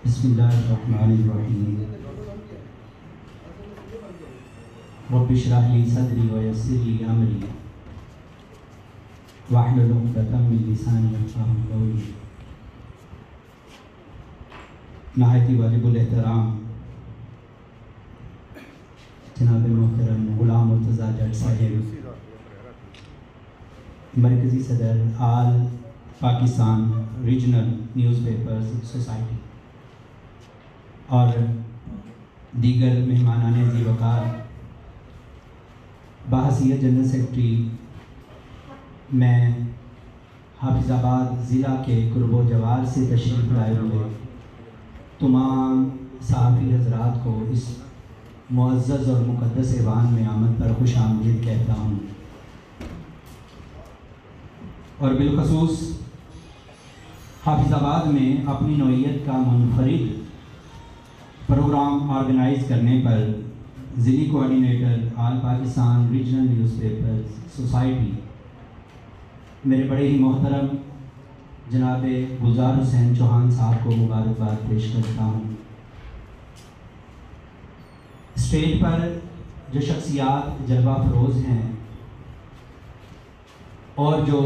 بسم اللہ الرحمن الرحیم رب اشرح لی صدری ویسر لی امری واحلل عقدۃ من لسانی یفقهوا قولی۔ نہایت ہی واجب الاحترام جناب محترم غلام مرتضیٰ جٹ صاحب، مرکزی صدر all Pakistan regional newspapers society, اور دیگر مہمانان ذی وقار، بحیثیت جنرل سیکرٹری میں حافظ آباد ضلع کے قرب و جوار سے تشریف لائے ہوئے تمام صحافی حضرات کو اس معزز اور مقدس ایوان میں آمد پر خوش آمدید کہتا ہوں، اور بالخصوص حافظ آباد میں اپنی نوعیت کا منفرد پروگرام آرگنائز کرنے پر ضلعی coordinator all Pakistan regional newspaper society میرے بڑے ہی محترم جناب گلزار حسین چوہان صاحب کو مبارکباد پیش کرتا ہوں۔ اسٹیج پر جو شخصیات جلوہ افروز ہیں اور جو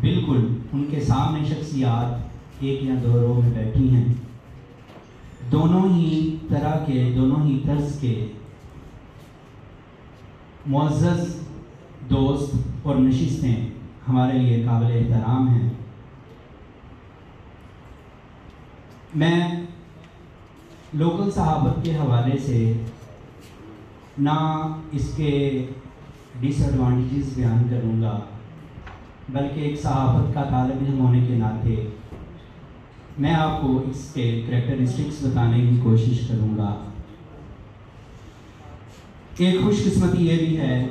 بالکل ان کے سامنے شخصیات ایک یا دو رو میں بیٹھی ہیں، دونوں ہی طرح کے، دونوں ہی طرز کے معزز دوست اور نشستیں ہمارے لیے قابل احترام ہیں۔ میں لوکل صحافت کے حوالے سے نہ اس کے ڈس ایڈوانٹیجز بیان کروں گا، بلکہ ایک صحافت کا طالب علم ہونے کے ناطے میں آپ کو اس کے کریکٹرسٹکس بتانے کی کوشش کروں گا۔ ایک خوش قسمتی یہ بھی ہے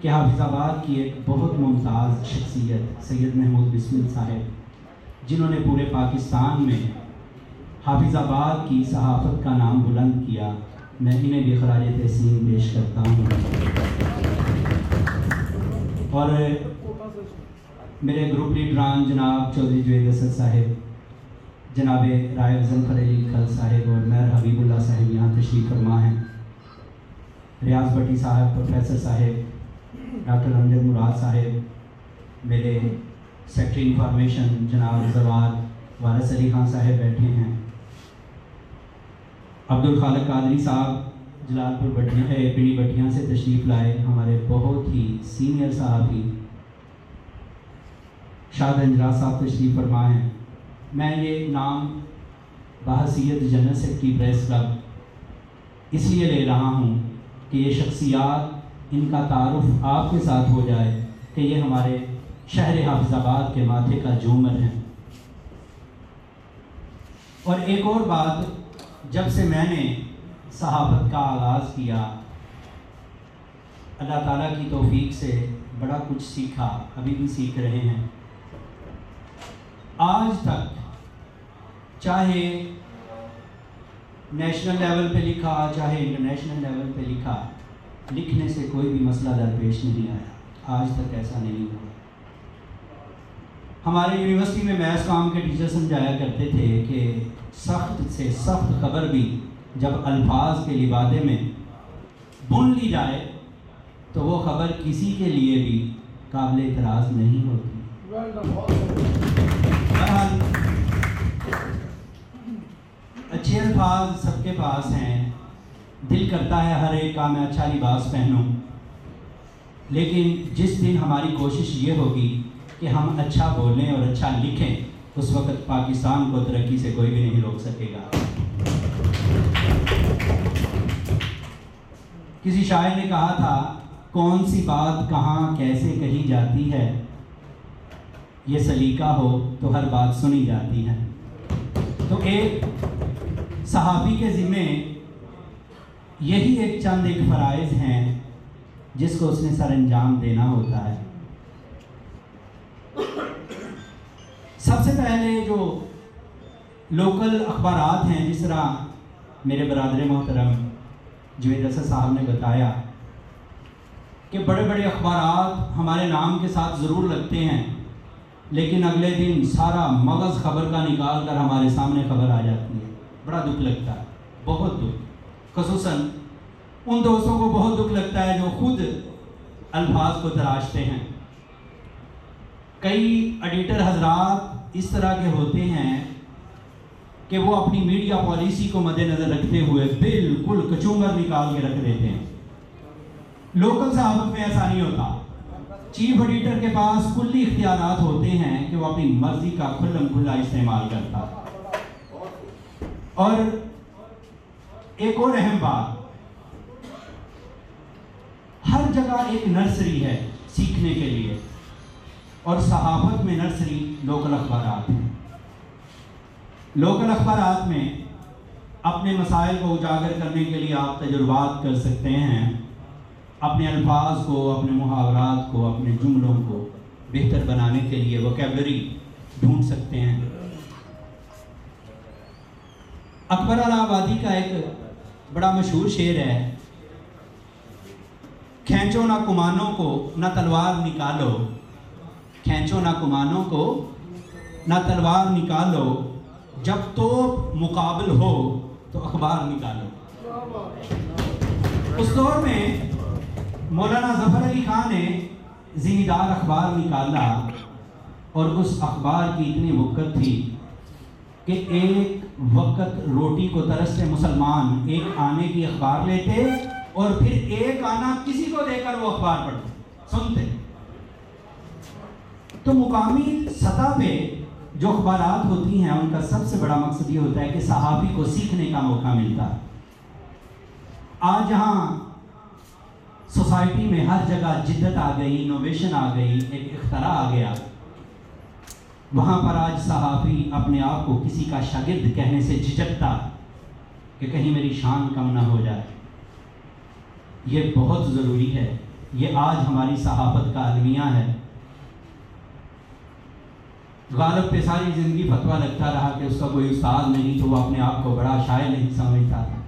کہ حافظ آباد کی ایک بہت ممتاز شخصیت سید محمود بسمل صاحب، جنہوں نے پورے پاکستان میں حافظ آباد کی صحافت کا نام بلند کیا، میں انہیں بھی خراج تحسین پیش کرتا ہوں۔ اور میرے گروپ لیڈران جناب چودھری جوید اسد صاحب، جناب رائے ظفر علی کھل صاحب اور میر حبیب اللہ صاحب یہاں تشریف فرما ہیں، ریاض بٹی صاحب، پروفیسر صاحب، ڈاکٹر امجد مراد صاحب، میرے سیکرٹری انفارمیشن جناب زوار وارث علی خان صاحب بیٹھے ہیں، عبدالخالق قادری صاحب جلال پور پنڈی بٹیاں سے تشریف لائے، ہمارے بہت ہی سینئر صحافی شاد انجرا صاحب تشریف فرما ہیں۔ میں یہ نام بحیثیت جنرل سیکرٹری پریس کلب اس لیے لے رہا ہوں کہ یہ شخصیات، ان کا تعارف آپ کے ساتھ ہو جائے کہ یہ ہمارے شہر حافظ آباد کے ماتھے کا جھومر ہیں۔ اور ایک اور بات، جب سے میں نے صحافت کا آغاز کیا، اللہ تعالیٰ کی توفیق سے بڑا کچھ سیکھا، ابھی بھی سیکھ رہے ہیں۔ آج تک چاہے نیشنل لیول پہ لکھا، چاہے انٹرنیشنل لیول پہ لکھا، لکھنے سے کوئی بھی مسئلہ درپیش نہیں آیا، آج تک ایسا نہیں ہوا۔ ہمارے یونیورسٹی میں میتھس کام کے ٹیچر سمجھایا کرتے تھے کہ سخت سے سخت خبر بھی جب الفاظ کے لبادے میں بن لی جائے تو وہ خبر کسی کے لیے بھی قابل اعتراض نہیں ہوتی۔ بہرحال اچھے الفاظ سب کے پاس ہیں، دل کرتا ہے ہر ایک کا میں اچھا لباس پہنوں، لیکن جس دن ہماری کوشش یہ ہوگی کہ ہم اچھا بولیں اور اچھا لکھیں، اس وقت پاکستان کو ترقی سے کوئی بھی نہیں روک سکے گا۔ کسی شاعر نے کہا تھا، کون سی بات کہاں کیسے کہی جاتی ہے، یہ سلیقہ ہو تو ہر بات سنی جاتی ہے۔ تو ایک صحافی کے ذمے یہی ایک چند ایک فرائض ہیں جس کو اس نے سر انجام دینا ہوتا ہے۔ سب سے پہلے جو لوکل اخبارات ہیں، جس طرح میرے برادر محترم جوید اسد صاحب نے بتایا کہ بڑے بڑے اخبارات ہمارے نام کے ساتھ ضرور لگتے ہیں، لیکن اگلے دن سارا مغز خبر کا نکال کر ہمارے سامنے خبر آ جاتی ہے. بڑا دکھ لگتا ہے, بہت دکھ. خصوصاً ان دوستوں کو بہت دکھ لگتا ہے جو خود الفاظ کو تراشتے ہیں. کئی ایڈیٹر حضرات اس طرح کے ہوتے ہیں کہ وہ اپنی میڈیا پالیسی کو مد نظر رکھتے ہوئے بالکل کچونگر نکال کے رکھ دیتے ہیں. لوکل صحافت میں ایسا نہیں ہوتا. چیف ایڈیٹر کے پاس کلی اختیارات ہوتے ہیں کہ وہ اپنی مرضی کا کھلم کھلا استعمال کرتا ہے. اور ایک اور اہم بات, ہر جگہ ایک نرسری ہے سیکھنے کے لیے, اور صحافت میں نرسری لوکل اخبارات ہیں. لوکل اخبارات میں اپنے مسائل کو اجاگر کرنے کے لیے آپ تجربات کر سکتے ہیں, اپنے الفاظ کو, اپنے محاورات کو, اپنے جملوں کو بہتر بنانے کے لیے ووکیبلری ڈھونڈ سکتے ہیں. اکبر الہ آبادی کا ایک بڑا مشہور شعر ہے, کھینچو نہ کمانوں کو نہ تلوار نکالو, کھینچو نہ کمانوں کو نہ تلوار نکالو, جب توپ مقابل ہو تو اخبار نکالو. اس دور میں مولانا ظفر علی خان نے ذمہ دار اخبار نکالا, اور اس اخبار کی اتنی وقت تھی کہ ایک وقت روٹی کو ترستے مسلمان ایک آنے کی اخبار لیتے اور پھر ایک آنا کسی کو دے کر وہ اخبار پڑھتے سنتے. تو مقامی سطح پہ جو اخبارات ہوتی ہیں ان کا سب سے بڑا مقصد یہ ہوتا ہے کہ صحافی کو سیکھنے کا موقع ملتا ہے. آج جہاں سوسائٹی میں ہر جگہ جدت آ گئی, انوویشن آ گئی, ایک اختراع آ گیا, وہاں پر آج صحافی اپنے آپ کو کسی کا شاگرد کہنے سے جھجکتا کہ کہیں میری شان کم نہ ہو جائے. یہ بہت ضروری ہے. یہ آج ہماری صحافت کا المیہ ہے. غالب پہ ساری زندگی فتویٰ لگتا رہا کہ اس کا کوئی استاد نہیں, تو وہ اپنے آپ کو بڑا شاعر نہیں سمجھتا تھا.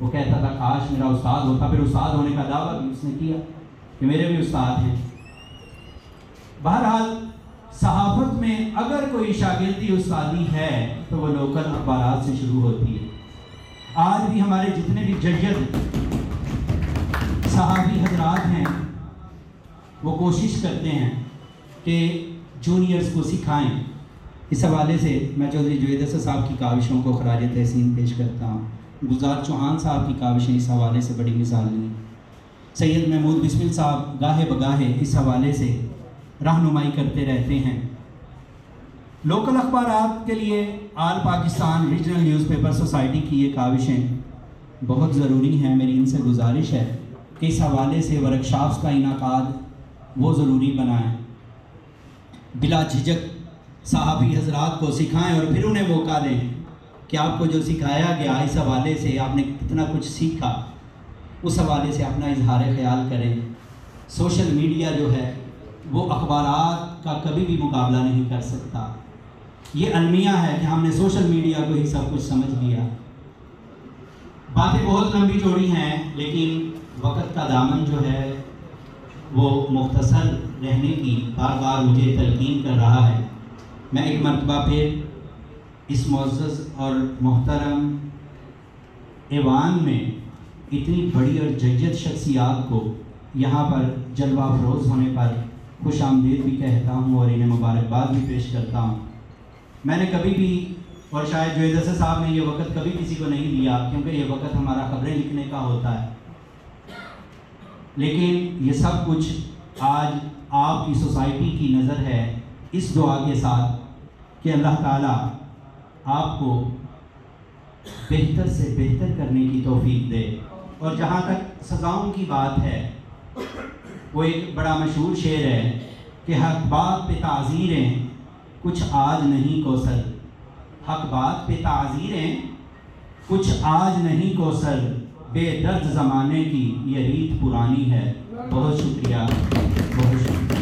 وہ کہتا تھا کاش میرا استاد ہوتا. پھر استاد ہونے کا دعویٰ بھی اس نے کیا کہ میرے بھی استاد ہیں. بہرحال صحافت میں اگر کوئی شاگردی استادی ہے تو وہ لوکل اخبارات سے شروع ہوتی ہے. آج بھی ہمارے جتنے بھی ججد صحافی حضرات ہیں وہ کوشش کرتے ہیں کہ جونیئرز کو سکھائیں. اس حوالے سے میں چودھری جوید اسد صاحب کی کاوشوں کو خراج تحسین پیش کرتا ہوں. گلزار چوہان صاحب کی کاوشیں اس حوالے سے بڑی مثال لی. سید محمود بسمل صاحب گاہے بگاہے اس حوالے سے رہنمائی کرتے رہتے ہیں. لوکل اخبارات کے لیے all Pakistan regional newspaper society کی یہ کاوشیں بہت ضروری ہیں. میری ان سے گزارش ہے کہ اس حوالے سے ورکشاپس کا انعقاد وہ ضروری بنائیں, بلا جھجک صحافی حضرات کو سکھائیں اور پھر انہیں موقع دیں کہ آپ کو جو سکھایا گیا اس حوالے سے آپ نے کتنا کچھ سیکھا, اس حوالے سے اپنا اظہار خیال کریں. سوشل میڈیا جو ہے وہ اخبارات کا کبھی بھی مقابلہ نہیں کر سکتا. یہ المیہ ہے کہ ہم نے سوشل میڈیا کو ہی سب کچھ سمجھ لیا. باتیں بہت لمبی چوڑی ہیں لیکن وقت کا دامن جو ہے وہ مختصر رہنے کی بار بار مجھے تلقین کر رہا ہے. میں ایک مرتبہ پھر اس معزز اور محترم ایوان میں اتنی بڑی اور ججد شخصیات کو یہاں پر جلوہ افروز ہونے پر خوش آمدید بھی کہتا ہوں اور انہیں مبارکباد بھی پیش کرتا ہوں. میں نے کبھی بھی, اور شاید جوید اسد صاحب نے یہ وقت کبھی کسی کو نہیں دیا کیونکہ یہ وقت ہمارا خبریں لکھنے کا ہوتا ہے, لیکن یہ سب کچھ آج آپ کی سوسائٹی کی نظر ہے اس دعا کے ساتھ کہ اللہ تعالیٰ آپ کو بہتر سے بہتر کرنے کی توفیق دے. اور جہاں تک سزاؤں کی بات ہے وہ ایک بڑا مشہور شعر ہے کہ حق بات پہ تعزیریں کچھ آج نہیں کوثر, حق بات پہ تعزیریں کچھ آج نہیں کوثر, بے درد زمانے کی یہ ریت پرانی ہے. بہت شکریہ, بہت شکریہ.